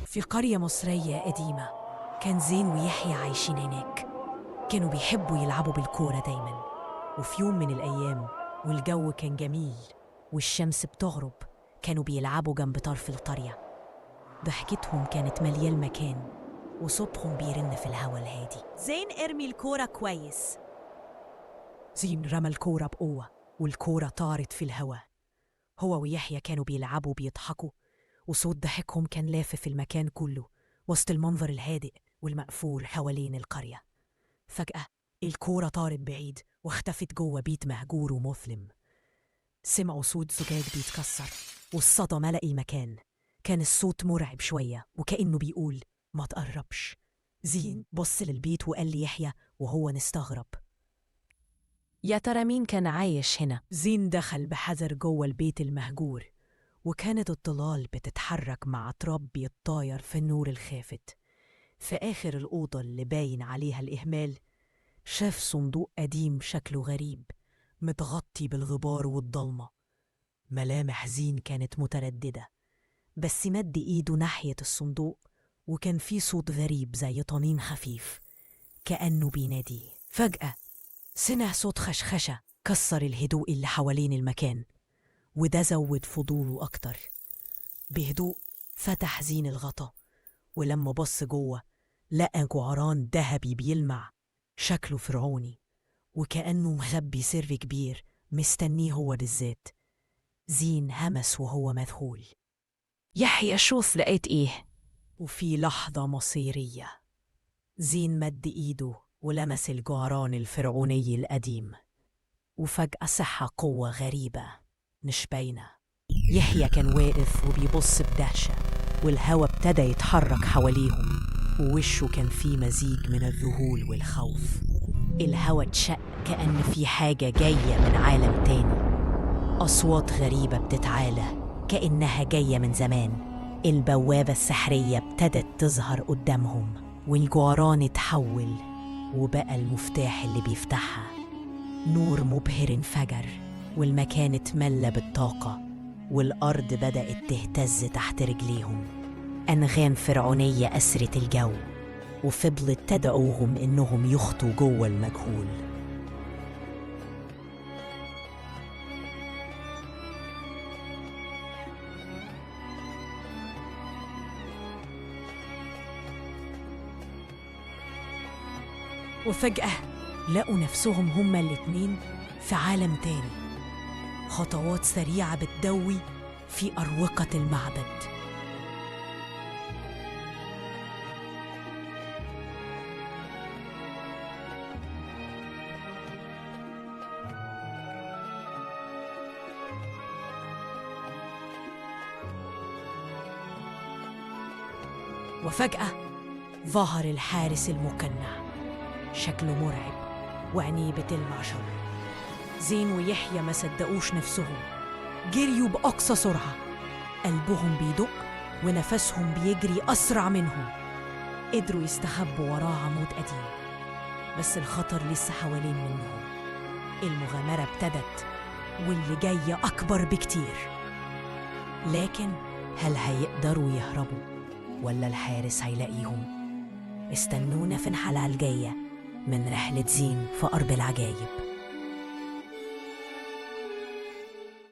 في قرية مصرية قديمة كان زين ويحيى عايشين هناك. كانوا بيحبوا يلعبوا بالكورة دايما. وفي يوم من الأيام والجو كان جميل والشمس بتغرب، كانوا بيلعبوا جنب طرف القرية. ضحكتهم كانت مليال مكان وصوتهم بيرن في الهوا الهادي. زين ارمي الكورة كويس. زين رمى الكورة بقوة والكورة طارت في الهوا. هو ويحيى كانوا بيلعبوا بيضحكوا، وصوت ضحكهم كان لافف المكان كله وسط المنظر الهادئ والمقفول حوالين القرية. فجأة الكورة طارت بعيد واختفت جوه بيت مهجور ومظلم. سمعوا صوت زجاج بيتكسر والصدى ملأ المكان. كان الصوت مرعب شوية وكأنه بيقول ما تقربش. زين بص للبيت وقال لي يحيى وهو نستغرب، يا ترى مين كان عايش هنا؟ زين دخل بحذر جوه البيت المهجور، وكانت الظلال بتتحرك مع تراب بيتطاير في النور الخافت. في آخر الأوضة اللي باين عليها الإهمال شاف صندوق قديم شكله غريب متغطي بالغبار والضلمة. ملامح زين كانت مترددة، بس مد إيده ناحية الصندوق وكان فيه صوت غريب زي طنين خفيف كأنه بيناديه. فجأة سمع صوت خشخشة كسر الهدوء اللي حوالين المكان، وده زود فضوله أكتر. بهدوء فتح زين الغطا، ولما بص جوه لقى جعران ذهبي بيلمع شكله فرعوني وكأنه مخبي سر كبير مستنيه هو بالذات. زين همس وهو مذهول، يحيى شوف لقيت ايه؟ وفي لحظة مصيرية زين مد ايده ولمس الجعران الفرعوني القديم، وفجأة صح قوة غريبة مش باينة. يحيى كان واقف وبيبص بدهشة، والهوا ابتدى يتحرك حواليهم ووشه كان فيه مزيج من الذهول والخوف. الهوا اتشق كأن في حاجة جاية من عالم تاني. أصوات غريبة بتتعالى كأنها جاية من زمان. البوابة السحرية ابتدت تظهر قدامهم، والجعران اتحول وبقى المفتاح اللي بيفتحها. نور مبهر انفجر والمكان اتملى بالطاقة، والأرض بدأت تهتز تحت رجليهم. أنغام فرعونية أسرت الجو وفضلت تدعوهم إنهم يخطوا جوه المجهول. وفجأة لقوا نفسهم هما الاتنين في عالم تاني. خطوات سريعة بتدوي في أروقة المعبد. وفجأة ظهر الحارس المكنع، شكله مرعب وعينيه بتلمع شر. زين ويحيى ما صدقوش نفسهم، جريوا بأقصى سرعة، قلبهم بيدق ونفسهم بيجري أسرع منهم. قدروا يستخبوا وراه عمود قديم، بس الخطر لسه حوالين منهم. المغامرة ابتدت واللي جاية أكبر بكتير. لكن هل هيقدروا يهربوا ولا الحارس هيلاقيهم؟ استنونا في الحلقة الجاية من رحلة زين في أرض العجايب.